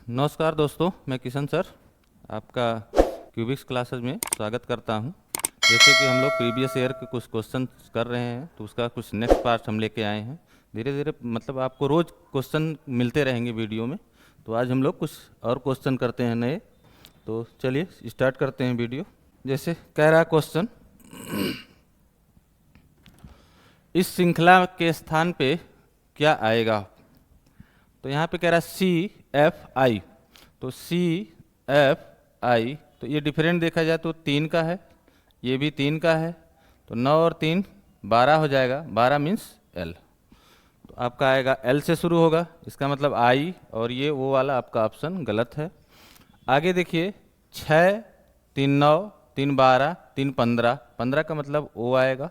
नमस्कार दोस्तों, मैं किशन सर आपका क्यूबिक्स क्लासेस में स्वागत करता हूं। जैसे कि हम लोग प्रीवियस ईयर के कुछ क्वेश्चन कर रहे हैं, तो उसका कुछ नेक्स्ट पार्ट हम लेके आए हैं। धीरे धीरे मतलब आपको रोज़ क्वेश्चन मिलते रहेंगे वीडियो में। तो आज हम लोग कुछ और क्वेश्चन करते हैं नए। तो चलिए स्टार्ट करते हैं वीडियो। जैसे कह रहा क्वेश्चन, इस श्रृंखला के स्थान पे क्या आएगा। तो यहाँ पे कह रहा है CFI। तो CFI तो ये डिफरेंट देखा जाए तो 3 का है, ये भी 3 का है। तो 9 और 3 12 हो जाएगा। 12 मीन्स L। तो आपका आएगा L से शुरू होगा, इसका मतलब I, और ये वो वाला आपका ऑप्शन गलत है। आगे देखिए 6 3 9 3 12 3 15, 15 का मतलब O आएगा।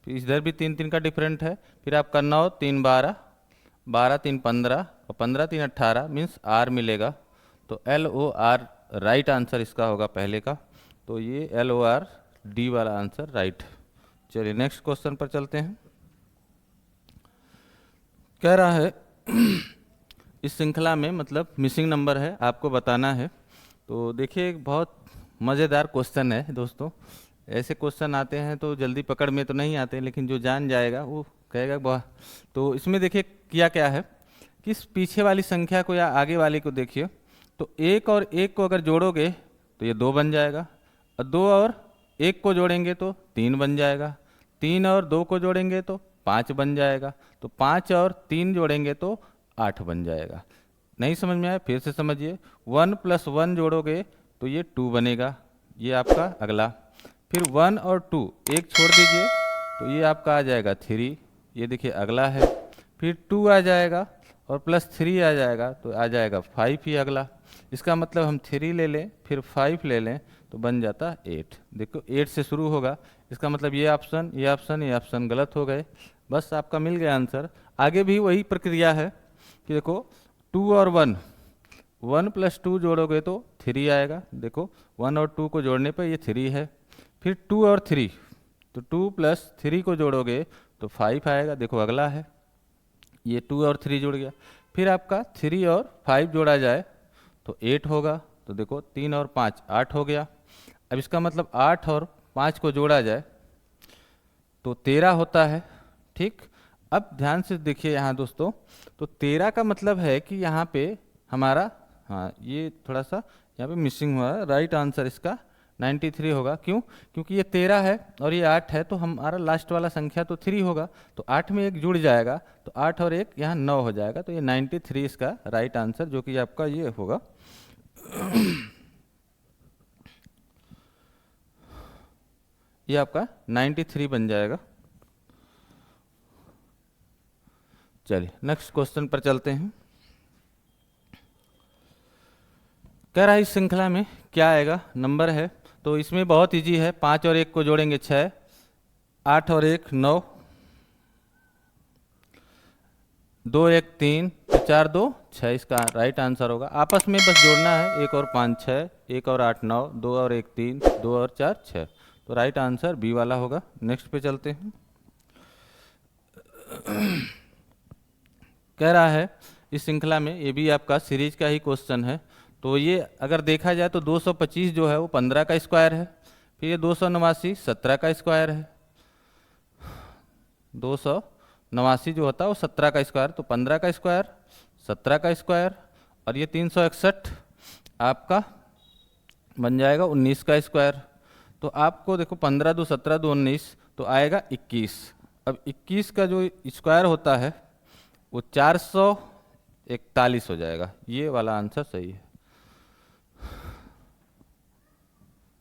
फिर इधर भी 3 3 का डिफरेंट है। फिर आपका 9 3 12 12 3 15 और 15 3 18 मीन्स R मिलेगा। तो LOR राइट आंसर इसका होगा पहले का। तो ये LOR D वाला आंसर राइट। चलिए नेक्स्ट क्वेश्चन पर चलते हैं। कह रहा है इस श्रृंखला में मतलब मिसिंग नंबर है, आपको बताना है। तो देखिए एक बहुत मज़ेदार क्वेश्चन है दोस्तों। ऐसे क्वेश्चन आते हैं तो जल्दी पकड़ में तो नहीं आते, लेकिन जो जान जाएगा वो कहेगा वाह। तो इसमें देखिए किया क्या है कि इस पीछे वाली संख्या को या आगे वाली को देखिए। तो 1 और 1 को अगर जोड़ोगे तो ये 2 बन जाएगा, और 2 और 1 को जोड़ेंगे तो 3 बन जाएगा, 3 और 2 को जोड़ेंगे तो 5 बन जाएगा, तो 5 और 3 जोड़ेंगे तो 8 बन जाएगा। नहीं समझ में आया फिर से समझिए। 1 + 1 जोड़ोगे तो ये 2 बनेगा, ये आपका अगला। फिर 1 और 2 एक छोड़ दीजिए तो ये आपका आ जाएगा 3, ये देखिए अगला है। फिर 2 आ जाएगा और +3 आ जाएगा तो आ जाएगा 5 ही अगला। इसका मतलब हम 3 ले लें फिर 5 ले लें तो बन जाता 8। देखो 8 से शुरू होगा, इसका मतलब ये ऑप्शन ये ऑप्शन ये ऑप्शन गलत हो गए। बस आपका मिल गया आंसर। आगे भी वही प्रक्रिया है कि देखो 2 और 1, 1 + 2 जोड़ोगे तो 3 आएगा। देखो 1 और 2 को जोड़ने पर ये 3 है। फिर 2 और 3, तो 2 + 3 को जोड़ोगे तो 5 आएगा। देखो अगला है, ये 2 और 3 जुड़ गया। फिर आपका 3 और 5 जोड़ा जाए तो 8 होगा। तो देखो 3 और 5 8 हो गया। अब इसका मतलब 8 और 5 को जोड़ा जाए तो 13 होता है। ठीक, अब ध्यान से देखिए यहाँ दोस्तों। तो 13 का मतलब है कि यहाँ पे हमारा, हाँ ये थोड़ा सा यहाँ पे मिसिंग हुआ है। राइट आंसर इसका 93 होगा। क्यों? क्योंकि ये 13 है और ये 8 है, तो हमारा लास्ट वाला संख्या तो 3 होगा। तो 8 में 1 जुड़ जाएगा तो 8 और 1 यहाँ 9 हो जाएगा। तो ये 93 इसका राइट आंसर, जो कि आपका ये होगा। ये आपका 93 बन जाएगा। चलिए नेक्स्ट क्वेश्चन पर चलते हैं। कह रहा है इस श्रृंखला में क्या आएगा, नंबर है। तो इसमें बहुत इजी है। 5 और 1 को जोड़ेंगे 6, 8 और 1 9, 2 1 3, 4 2 6 इसका राइट आंसर होगा। आपस में बस जोड़ना है, 1 और 5 6, 1 और 8 9, 2 और 1 3, 2 और 4 6। तो राइट आंसर बी वाला होगा। नेक्स्ट पे चलते हैं। कह रहा है इस श्रृंखला में, ये भी आपका सीरीज का ही क्वेश्चन है। तो ये अगर देखा जाए तो 225 जो है वो 15 का स्क्वायर है। फिर ये 289 17 का स्क्वायर है। 289 जो होता है वो 17 का स्क्वायर, तो 15 का स्क्वायर 17 का स्क्वायर, और ये 361 आपका बन जाएगा 19 का स्क्वायर। तो आपको देखो 15 2 17 2 19 तो आएगा 21। अब 21 का जो स्क्वायर होता है वो 441 हो जाएगा। ये वाला आंसर सही है,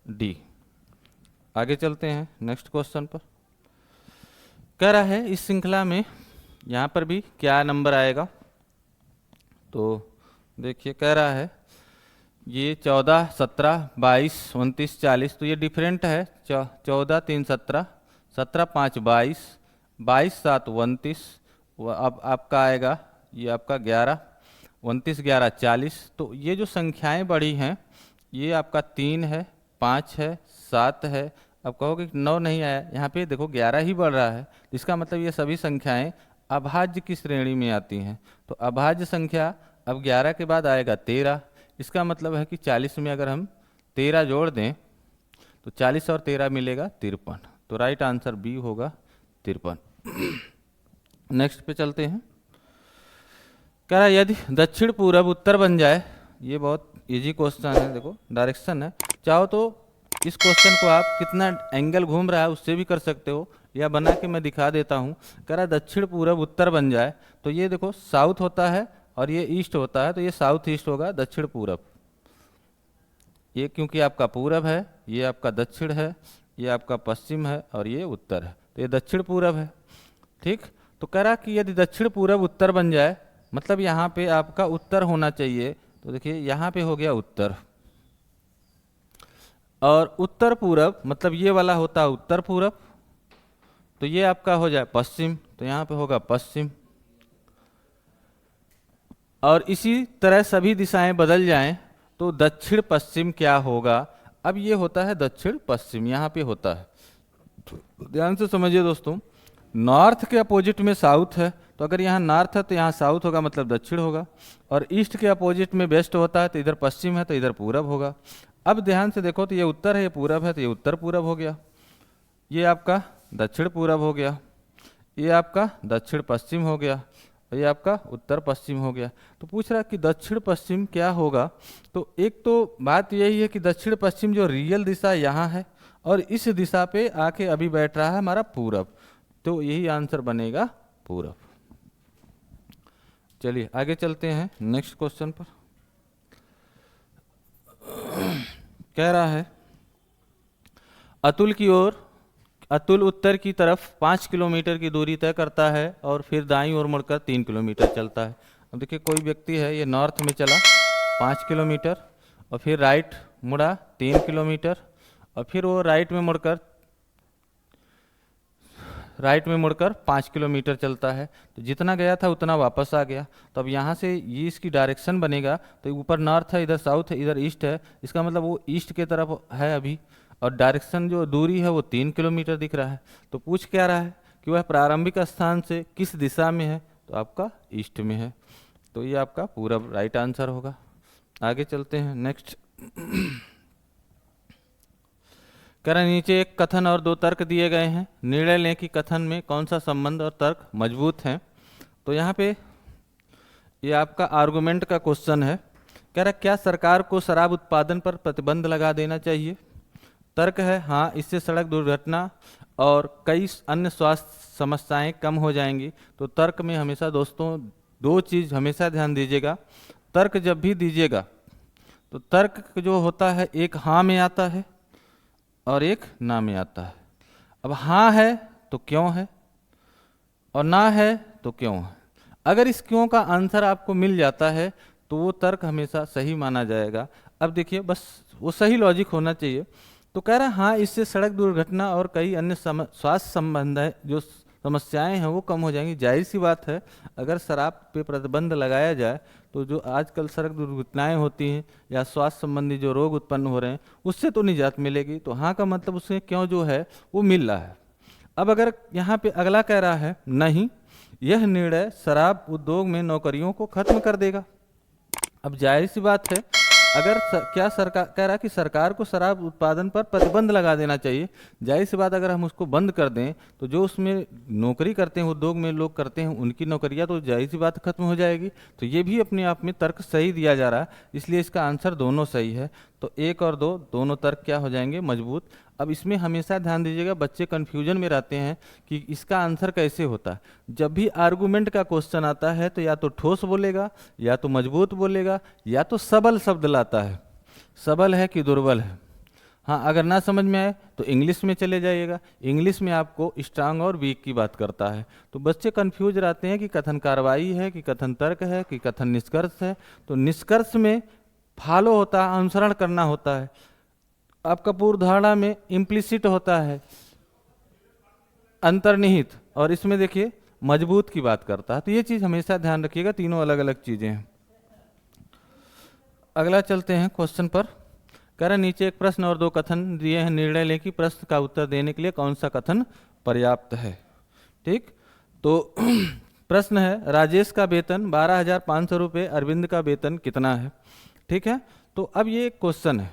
डी। आगे चलते हैं नेक्स्ट क्वेश्चन पर। कह रहा है इस श्रृंखला में यहाँ पर भी क्या नंबर आएगा। तो देखिए कह रहा है ये 14 17 22 29 40, तो ये डिफरेंट है। 14 3 17, 17 5 22, 22 7 29, अब आपका आएगा ये आपका 11, 29 11 40। तो ये जो संख्याएं बढ़ी हैं ये आपका 3 है, 5 है, 7 है। अब कहोगे कि 9 नहीं आया, यहाँ पे देखो 11 ही बढ़ रहा है। इसका मतलब ये सभी संख्याएं अभाज्य की श्रेणी में आती हैं। तो अभाज्य संख्या अब 11 के बाद आएगा 13, इसका मतलब है कि 40 में अगर हम 13 जोड़ दें तो 40 और 13 मिलेगा 53, तो राइट आंसर बी होगा 53। नेक्स्ट पे चलते हैं। कह रहा है यदि दक्षिण पूरब उत्तर बन जाए, ये बहुत इजी क्वेश्चन है, देखो डायरेक्शन है, चाहो तो इस क्वेश्चन को आप कितना एंगल घूम रहा है उससे भी कर सकते हो, या बना के मैं दिखा देता हूँ। कह रहा है दक्षिण पूरब उत्तर बन जाए, तो ये देखो साउथ होता है और ये ईस्ट होता है, तो ये साउथ ईस्ट होगा, दक्षिण पूरब। ये क्योंकि आपका पूरब है, ये आपका दक्षिण है, ये आपका पश्चिम है और ये उत्तर है, तो ये दक्षिण पूरब है। ठीक, तो कह रहा कि यदि दक्षिण पूरब उत्तर बन जाए, मतलब यहाँ पे आपका उत्तर होना चाहिए, तो देखिए यहाँ पे हो गया उत्तर, और उत्तर पूरब मतलब ये वाला होता है उत्तर पूरब, तो ये आपका हो जाए पश्चिम, तो यहाँ पे होगा पश्चिम। और इसी तरह सभी दिशाएं बदल जाएं तो दक्षिण पश्चिम क्या होगा। अब ये होता है दक्षिण पश्चिम, यहाँ पे होता है, ध्यान से समझिए दोस्तों। नॉर्थ के अपोजिट में साउथ है, तो अगर यहाँ नॉर्थ है तो यहाँ साउथ होगा, मतलब दक्षिण होगा। और ईस्ट के अपोजिट में वेस्ट होता है, तो इधर पश्चिम है तो इधर पूरब होगा। अब ध्यान से देखो, तो ये उत्तर है, ये पूरब है, तो ये उत्तर पूरब हो गया, ये आपका दक्षिण पूरब हो गया, ये आपका दक्षिण पश्चिम हो गया, और ये आपका उत्तर पश्चिम हो गया। तो पूछ रहा कि दक्षिण पश्चिम क्या होगा। तो एक तो बात यही है कि दक्षिण पश्चिम जो रियल दिशा यहाँ है, और इस दिशा पे आके अभी बैठ रहा है हमारा पूरब, तो यही आंसर बनेगा पूरब। चलिए आगे चलते हैं नेक्स्ट क्वेश्चन पर। कह रहा है अतुल उत्तर की तरफ 5 किलोमीटर की दूरी तय करता है और फिर दाईं ओर मुड़कर 3 किलोमीटर चलता है। अब देखिए कोई व्यक्ति है, ये नॉर्थ में चला 5 किलोमीटर और फिर राइट मुड़ा 3 किलोमीटर, और फिर वो राइट में मुड़कर 5 किलोमीटर चलता है, तो जितना गया था उतना वापस आ गया। तो अब यहाँ से ये इसकी डायरेक्शन बनेगा, तो ऊपर नॉर्थ है, इधर साउथ है, इधर ईस्ट है, इसका मतलब वो ईस्ट के तरफ है अभी, और डायरेक्शन जो दूरी है वो 3 किलोमीटर दिख रहा है। तो पूछ क्या रहा है कि वह प्रारंभिक स्थान से किस दिशा में है, तो आपका ईस्ट में है, तो ये आपका पूरब राइट आंसर होगा। आगे चलते हैं नेक्स्ट। कह रहा नीचे एक कथन और 2 तर्क दिए गए हैं, निर्णय लें कि कथन में कौन सा संबंध और तर्क मजबूत हैं। तो यहाँ पे ये आपका आर्गुमेंट का क्वेश्चन है। कह रहा क्या सरकार को शराब उत्पादन पर प्रतिबंध लगा देना चाहिए। तर्क है हाँ, इससे सड़क दुर्घटना और कई अन्य स्वास्थ्य समस्याएं कम हो जाएंगी। तो तर्क में हमेशा दोस्तों 2 चीज़ हमेशा ध्यान दीजिएगा। तर्क जब भी दीजिएगा तो तर्क जो होता है एक हाँ में आता है और एक ना में आता है। अब हाँ है तो क्यों है, और ना है तो क्यों है। अगर इस क्यों का आंसर आपको मिल जाता है तो वो तर्क हमेशा सही माना जाएगा। अब देखिए बस वो सही लॉजिक होना चाहिए। तो कह रहा है हाँ, इससे सड़क दुर्घटना और कई अन्य स्वास्थ्य संबंध है जो समस्याएं हैं वो कम हो जाएंगी। जाहिर सी बात है, अगर शराब पे प्रतिबंध लगाया जाए तो जो आजकल सड़क दुर्घटनाएं होती हैं या स्वास्थ्य संबंधी जो रोग उत्पन्न हो रहे हैं उससे तो निजात मिलेगी। तो हाँ का मतलब उससे क्यों जो है वो मिल रहा है। अब अगर यहाँ पे अगला कह रहा है नहीं, यह निर्णय शराब उद्योग में नौकरियों को खत्म कर देगा। अब जाहिर सी बात है, अगर क्या सरकार कह रहा है कि सरकार को शराब उत्पादन पर प्रतिबंध लगा देना चाहिए। जाहिर सी बात, अगर हम उसको बंद कर दें तो जो उसमें नौकरी करते हैं, उद्योग में लोग करते हैं, उनकी नौकरियां तो जाहिर सी बात खत्म हो जाएगी। तो ये भी अपने आप में तर्क सही दिया जा रहा है, इसलिए इसका आंसर दोनों सही है। तो 1 और 2 दोनों तर्क क्या हो जाएंगे, मजबूत। अब इसमें हमेशा ध्यान दीजिएगा, बच्चे कन्फ्यूजन में रहते हैं कि इसका आंसर कैसे होता है। जब भी आर्गूमेंट का क्वेश्चन आता है तो या तो ठोस बोलेगा, या तो मजबूत बोलेगा, या तो सबल शब्द लाता है। सबल है कि दुर्बल है। हाँ, अगर ना समझ में आए तो इंग्लिश में चले जाइएगा, इंग्लिश में आपको स्ट्रांग और वीक की बात करता है। तो बच्चे कंफ्यूज रहते हैं कि कथन कार्रवाई है कि कथन तर्क है कि कथन निष्कर्ष है। तो निष्कर्ष में फॉलो होता है, अनुसरण करना होता है। आपका पूर्वधारणा में इम्प्लिसिट होता है, अंतर्निहित, और इसमें देखिए मजबूत की बात करता है। तो ये चीज़ हमेशा ध्यान रखिएगा, तीनों अलग अलग चीज़ें हैं। अगला चलते हैं क्वेश्चन पर। कह रहे नीचे एक प्रश्न और 2 कथन दिए हैं, निर्णय लें कि प्रश्न का उत्तर देने के लिए कौन सा कथन पर्याप्त है। ठीक, तो प्रश्न है राजेश का वेतन 12,500 रुपये, अरविंद का वेतन कितना है। ठीक है, तो अब ये क्वेश्चन है,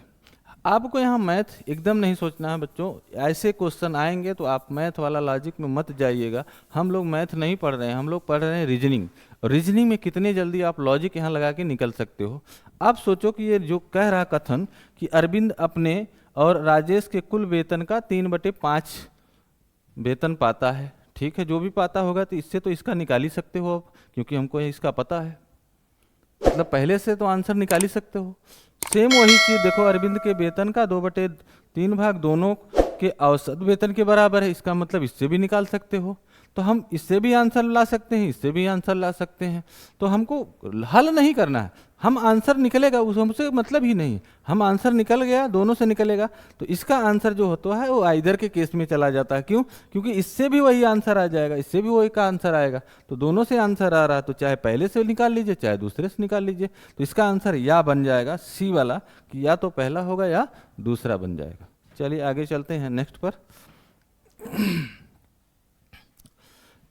आपको यहाँ मैथ एकदम नहीं सोचना है बच्चों। ऐसे क्वेश्चन आएंगे तो आप मैथ वाला लॉजिक में मत जाइएगा। हम लोग मैथ नहीं पढ़ रहे हैं, हम लोग पढ़ रहे हैं रीजनिंग। रीजनिंग में कितनी जल्दी आप लॉजिक यहाँ लगा के निकल सकते हो। आप सोचो कि ये जो कह रहा कथन कि अरविंद अपने और राजेश के कुल वेतन का 3/5 वेतन पाता है। ठीक है, जो भी पाता होगा तो इससे तो इसका निकाल ही सकते हो आप, क्योंकि हमको इसका पता है, मतलब पहले से तो आंसर निकाल ही सकते हो। सेम वही चीज देखो, अरविंद के वेतन का 2/3 भाग दोनों के औसत वेतन के बराबर है, इसका मतलब इससे भी निकाल सकते हो। तो हम इससे भी आंसर ला सकते हैं, इससे भी आंसर ला सकते हैं। तो हमको हल नहीं करना है, हम आंसर निकलेगा उस हमसे मतलब ही नहीं, हम आंसर निकल गया, दोनों से निकलेगा तो इसका आंसर जो होता है वो आइदर के केस में चला जाता है। क्यों? क्योंकि इससे भी वही आंसर आ जाएगा, इससे भी वही का आंसर आएगा। तो दोनों से आंसर आ रहा है, तो चाहे पहले से निकाल लीजिए चाहे दूसरे से निकाल लीजिए। तो इसका आंसर या बन जाएगा सी वाला, कि या तो पहला होगा या दूसरा बन जाएगा। चलिए आगे चलते हैं नेक्स्ट पर।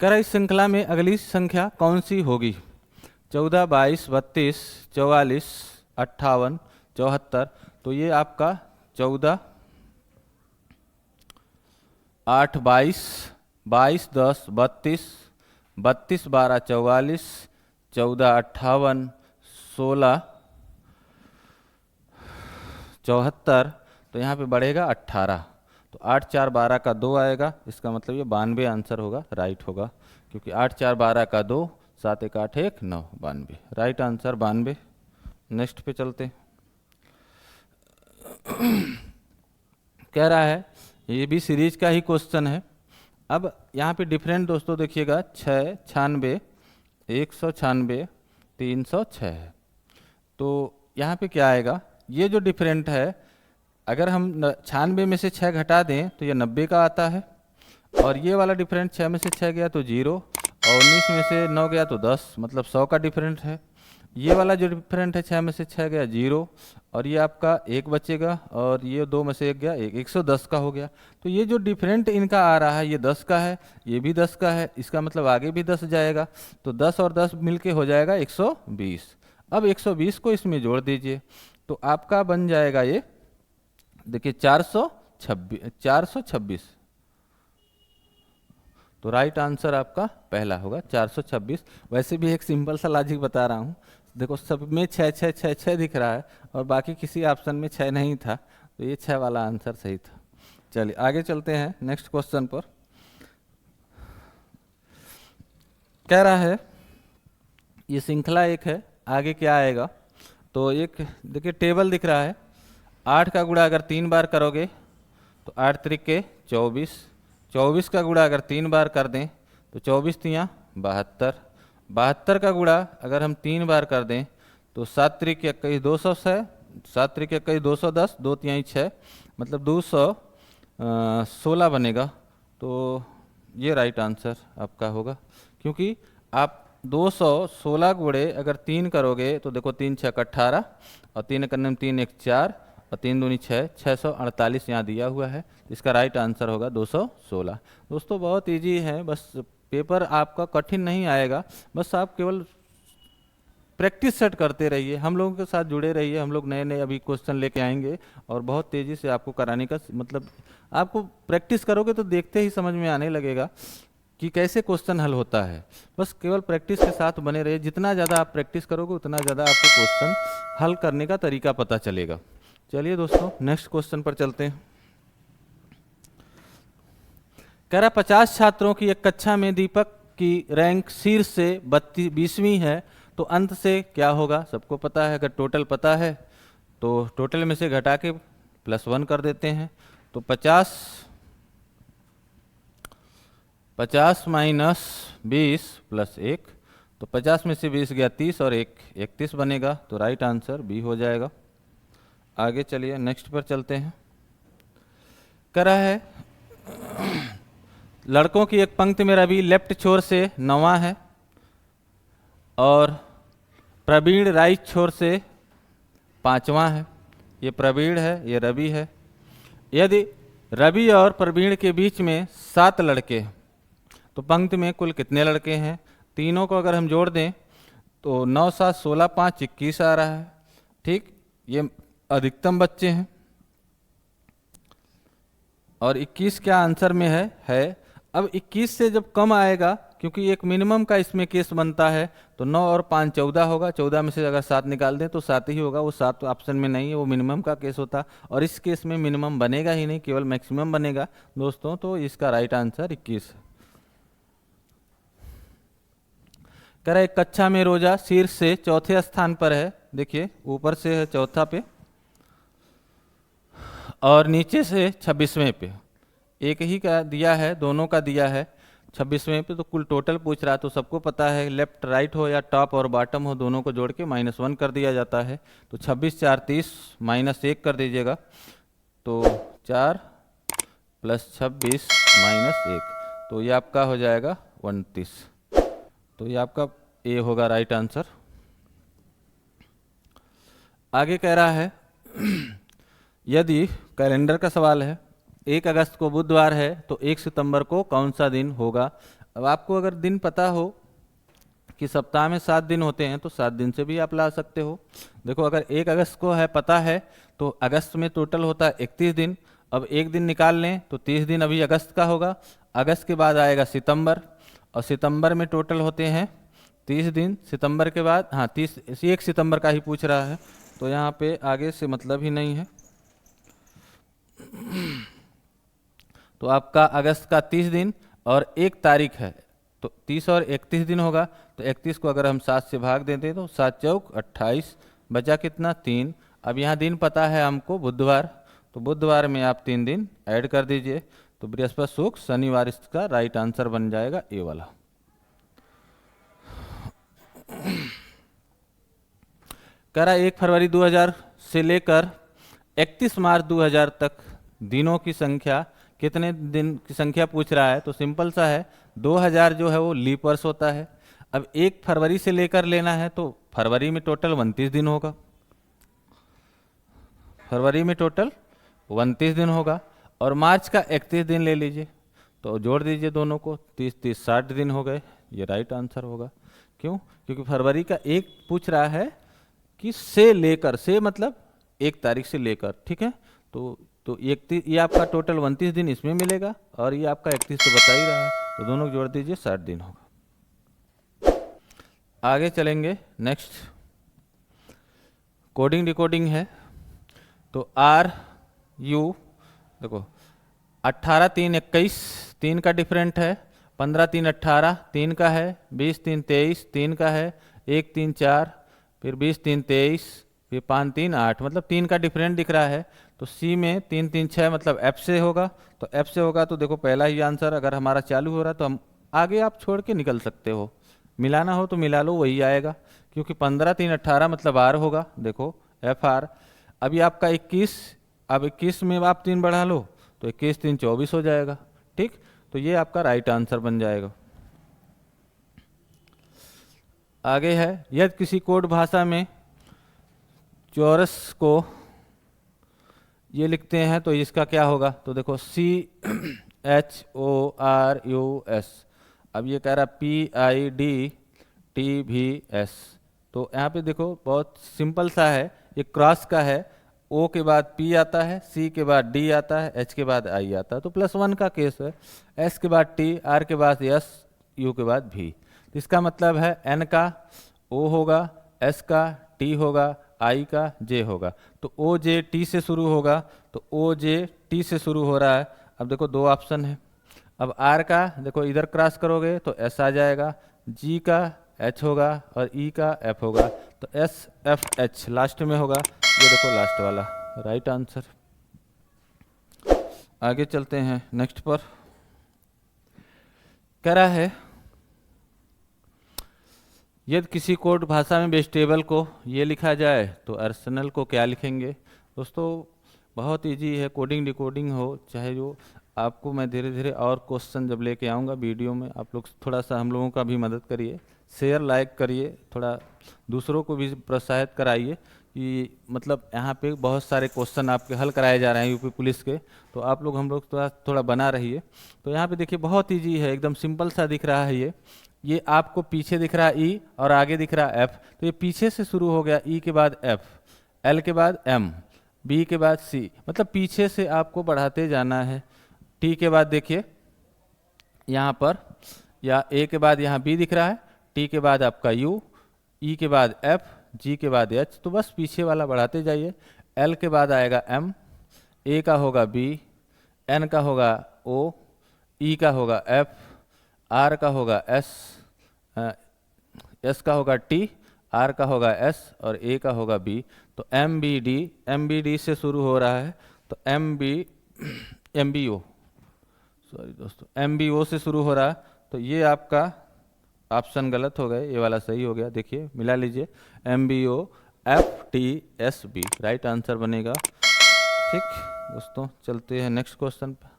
कह रहा इस श्रृंखला में अगली संख्या कौन सी होगी? 14, 22, 32, 44, 58, 74। तो ये आपका 14, 8, 22, 22, 10, 32, 32, 12, 44, 14, 58, 16, 74। तो यहाँ पे बढ़ेगा 18। तो 8, 4, 12 का 2 आएगा, इसका मतलब ये 92 आंसर होगा, राइट होगा। क्योंकि 8, 4, 12 का 2, 7, 1, 8, 1, 9, 92, राइट आंसर 92। नेक्स्ट पे चलते। कह रहा है ये भी सीरीज का ही क्वेश्चन है। अब यहाँ पे डिफरेंट दोस्तों देखिएगा, 6, 96, 196, 306 है। तो यहाँ पे क्या आएगा, ये जो डिफरेंट है, अगर हम 96 में से 6 घटा दें तो ये 90 का आता है। और ये वाला डिफरेंट 6 में से 6 गया तो 0, और 19 में से 9 गया तो 10, मतलब 100 का डिफरेंट है। ये वाला जो डिफरेंट है 6 में से 6 गया 0, और ये आपका 1 बचेगा, और ये 2 में से 1 गया 1, 110 का हो गया। तो ये जो डिफरेंट इनका आ रहा है ये 10 का है, ये भी 10 का है, इसका मतलब आगे भी 10 जाएगा। तो 10 और 10 मिलके हो जाएगा 120। अब 120 को इसमें जोड़ दीजिए तो आपका बन जाएगा ये, देखिए 426। तो राइट आंसर आपका पहला होगा 426। वैसे भी एक सिंपल सा लॉजिक बता रहा हूँ, देखो सब में 6 6 6 6 दिख रहा है और बाकी किसी ऑप्शन में 6 नहीं था, तो ये 6 वाला आंसर सही था। चलिए आगे चलते हैं नेक्स्ट क्वेश्चन पर। कह रहा है ये श्रृंखला एक है, आगे क्या आएगा? तो एक देखिए टेबल दिख रहा है, 8 का गुणा अगर 3 बार करोगे तो 8 त्रिके 24, 24 का गुणा अगर 3 बार कर दें तो 24 तियाँ 72, 72 का गुणा अगर हम 3 बार कर दें तो 7 त्रिके 21 206, 7 त्रिके 21 210, 2 तिहाई 6, मतलब 216 बनेगा। तो ये राइट आंसर आपका होगा, क्योंकि आप 216 गुणे अगर 3 करोगे तो देखो 3 6 18, और 3 करने में 3 1 4, और 3 दूनी 6, 648 यहाँ दिया हुआ है। इसका राइट आंसर होगा 216। दोस्तों बहुत इजी है, बस पेपर आपका कठिन नहीं आएगा, बस आप केवल प्रैक्टिस सेट करते रहिए, हम लोगों के साथ जुड़े रहिए। हम लोग नए नए अभी क्वेश्चन लेके आएंगे और बहुत तेज़ी से आपको कराने का, मतलब आपको प्रैक्टिस करोगे तो देखते ही समझ में आने लगेगा कि कैसे क्वेश्चन हल होता है। बस केवल प्रैक्टिस के साथ बने रहिए, जितना ज़्यादा आप प्रैक्टिस करोगे उतना ज़्यादा आपको क्वेश्चन हल करने का तरीका पता चलेगा। चलिए दोस्तों नेक्स्ट क्वेश्चन पर चलते हैं। कह रहा 50 छात्रों की एक कक्षा में दीपक की रैंक शीर्ष से 20वीं है, तो अंत से क्या होगा? सबको पता है, अगर टोटल पता है तो टोटल में से घटा के +1 कर देते हैं। तो 50 माइनस 20 + 1, तो 50 में से 20 गया 30 और 1 31 बनेगा। तो राइट आंसर बी हो जाएगा। आगे चलिए नेक्स्ट पर चलते हैं। कह रहा है लड़कों की एक पंक्ति में रवि लेफ्ट छोर से 9वां है और प्रवीण राइट छोर से 5वां है। ये प्रवीण है, ये रवि है। यदि रवि और प्रवीण के बीच में 7 लड़के हैं तो पंक्ति में कुल कितने लड़के हैं? तीनों को अगर हम जोड़ दें तो 9 7 16 5 21 आ रहा है। ठीक, ये अधिकतम बच्चे हैं और 21 क्या आंसर में है। अब 21 से जब कम आएगा, क्योंकि एक मिनिमम का इसमें केस बनता है, तो 9 और 5 14 होगा। 14 में से अगर 7 निकाल दें तो 7 ही होगा। वो 7 तो ऑप्शन में नहीं है, वो मिनिमम का केस होता। और इस केस में मिनिमम बनेगा ही नहीं, केवल मैक्सिमम बनेगा दोस्तों। तो इसका राइट आंसर 21 है। कह रहा है कक्षा में रोजा शीर्ष से चौथे स्थान पर है। देखिए ऊपर से है चौथा पे और नीचे से 26वें पे। एक ही का दिया है, दोनों का दिया है 26वें पे। तो कुल टोटल पूछ रहा है, तो सबको पता है लेफ्ट राइट हो या टॉप और बॉटम हो, दोनों को जोड़ के -1 कर दिया जाता है। तो 26 4 30 -1 कर दीजिएगा, तो 4 + 26 -1, तो ये आपका हो जाएगा 29। तो ये आपका ए होगा राइट आंसर। आगे कह रहा है यदि कैलेंडर का सवाल है, 1 अगस्त को बुधवार है तो 1 सितंबर को कौन सा दिन होगा। अब आपको अगर दिन पता हो कि सप्ताह में 7 दिन होते हैं तो 7 दिन से भी आप ला सकते हो। देखो अगर 1 अगस्त को है पता है तो अगस्त में टोटल होता है 31 दिन। अब एक दिन निकाल लें तो 30 दिन अभी अगस्त का होगा। अगस्त के बाद आएगा सितंबर, और सितंबर में टोटल होते हैं 30 दिन। सितंबर के बाद 1 सितंबर का ही पूछ रहा है, तो यहाँ पे आगे से मतलब ही नहीं है। तो आपका अगस्त का 30 दिन और 1 तारीख है, तो 30 और 31 दिन होगा। तो 31 को अगर हम 7 से भाग देते तो 7 चौक 28, बचा कितना 3। अब यहाँ दिन पता है हमको बुधवार, तो बुधवार में आप 3 दिन ऐड कर दीजिए, तो बृहस्पति शुक्र शनिवार इसका राइट आंसर बन जाएगा ए वाला। कह रहा 1 फरवरी 2000 से लेकर 31 मार्च 2000 तक दिनों की संख्या, कितने दिन की संख्या पूछ रहा है। तो सिंपल सा है, 2000 जो है वो लीप वर्ष होता है। अब 1 फरवरी से लेकर लेना है तो फरवरी में टोटल 29 दिन होगा। फरवरी में टोटल 29 दिन होगा, और मार्च का 31 दिन ले लीजिए, तो जोड़ दीजिए दोनों को, 30 30 60 दिन हो गए। ये राइट आंसर होगा। क्यों? क्योंकि फरवरी का 1 पूछ रहा है कि से लेकर, से मतलब 1 तारीख से लेकर, ठीक है। तो 31, ये आपका टोटल 29 दिन इसमें मिलेगा, और ये आपका 31 तो बता ही रहा है, तो दोनों जोड़ दीजिए 60 दिन होगा। आगे चलेंगे, नेक्स्ट कोडिंग डिकोडिंग है। तो आर यू देखो 18 3 21 3 का डिफरेंट है, 15 3 18 3 का है, 20 3 23 3 का है, 1 3 4, फिर 20 3 23, फिर 5 3 8, मतलब 3 का डिफरेंट दिख रहा है। तो सी में 3 3 6 मतलब एफ से होगा। तो एफ से होगा तो देखो पहला ही आंसर अगर हमारा चालू हो रहा है तो हम आगे आप छोड़ के निकल सकते हो, मिलाना हो तो मिला लो, वही आएगा। क्योंकि 15 3 18 मतलब आर होगा, देखो एफ आर। अभी आपका 21, अब 21 में आप 3 बढ़ा लो तो 21 3 24 हो जाएगा, ठीक। तो ये आपका राइट आंसर बन जाएगा। आगे है, यदि किसी कोड भाषा में चौरस को ये लिखते हैं तो इसका क्या होगा। तो देखो CHORUS, अब ये कह रहा PIDTVS। तो यहाँ पे देखो बहुत सिंपल सा है, ये क्रॉस का है। O के बाद P आता है, C के बाद D आता है, H के बाद I आता है, तो +1 का केस है। S के बाद T, R के बाद S, U के बाद V। इसका मतलब है N का O होगा, S का T होगा, I का J होगा। तो OJT से शुरू होगा, तो OJT से शुरू हो रहा है। अब देखो 2 ऑप्शन है। अब R का देखो इधर क्रॉस करोगे तो S आ जाएगा, G का H होगा और E का F होगा, तो SFH लास्ट में होगा। ये देखो लास्ट वाला राइट आंसर। आगे चलते हैं नेक्स्ट पर। कह रहा है यदि किसी कोड भाषा में वेजिटेबल को ये लिखा जाए तो अर्सेनल को क्या लिखेंगे। दोस्तों बहुत इजी है, कोडिंग डिकोडिंग हो चाहे जो, आपको मैं धीरे धीरे और क्वेश्चन जब लेके आऊँगा वीडियो में, आप लोग थोड़ा सा हम लोगों का भी मदद करिए, शेयर लाइक करिए, थोड़ा दूसरों को भी प्रोत्साहित कराइए कि मतलब यहाँ पे बहुत सारे क्वेश्चन आपके हल कराए जा रहे हैं यूपी पुलिस के, तो आप लोग हम लोग थोड़ा बना रहिए। तो यहाँ पे देखिए बहुत ईजी है, एकदम सिंपल सा दिख रहा है ये। ये आपको पीछे दिख रहा है ई और आगे दिख रहा है एफ, तो ये पीछे से शुरू हो गया, ई के बाद एफ, एल के बाद एम, बी के बाद सी, मतलब पीछे से आपको बढ़ाते जाना है। टी के बाद देखिए यहाँ पर, या ए के बाद यहाँ बी दिख रहा है, टी के बाद आपका यू, ई के बाद एफ, जी के बाद एच, तो बस पीछे वाला बढ़ाते जाइए। एल के बाद आएगा एम, ए का होगा बी, एन का होगा ओ, ई का होगा एफ, आर का होगा एस, एस का होगा टी, आर का होगा एस और ए का होगा बी। तो एम बी डी से शुरू हो रहा है, तो एम बी ओ, सॉरी दोस्तों, एम बी ओ से शुरू हो रहा है, तो ये आपका ऑप्शन गलत हो गए, ये वाला सही हो गया। देखिए मिला लीजिए, M B O F T S B right answer बनेगा। ठीक दोस्तों, चलते हैं नेक्स्ट क्वेश्चन पर।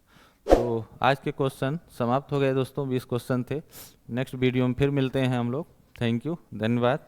तो आज के क्वेश्चन समाप्त हो गए दोस्तों, 20 क्वेश्चन थे। नेक्स्ट वीडियो में फिर मिलते हैं हम लोग। थैंक यू, धन्यवाद।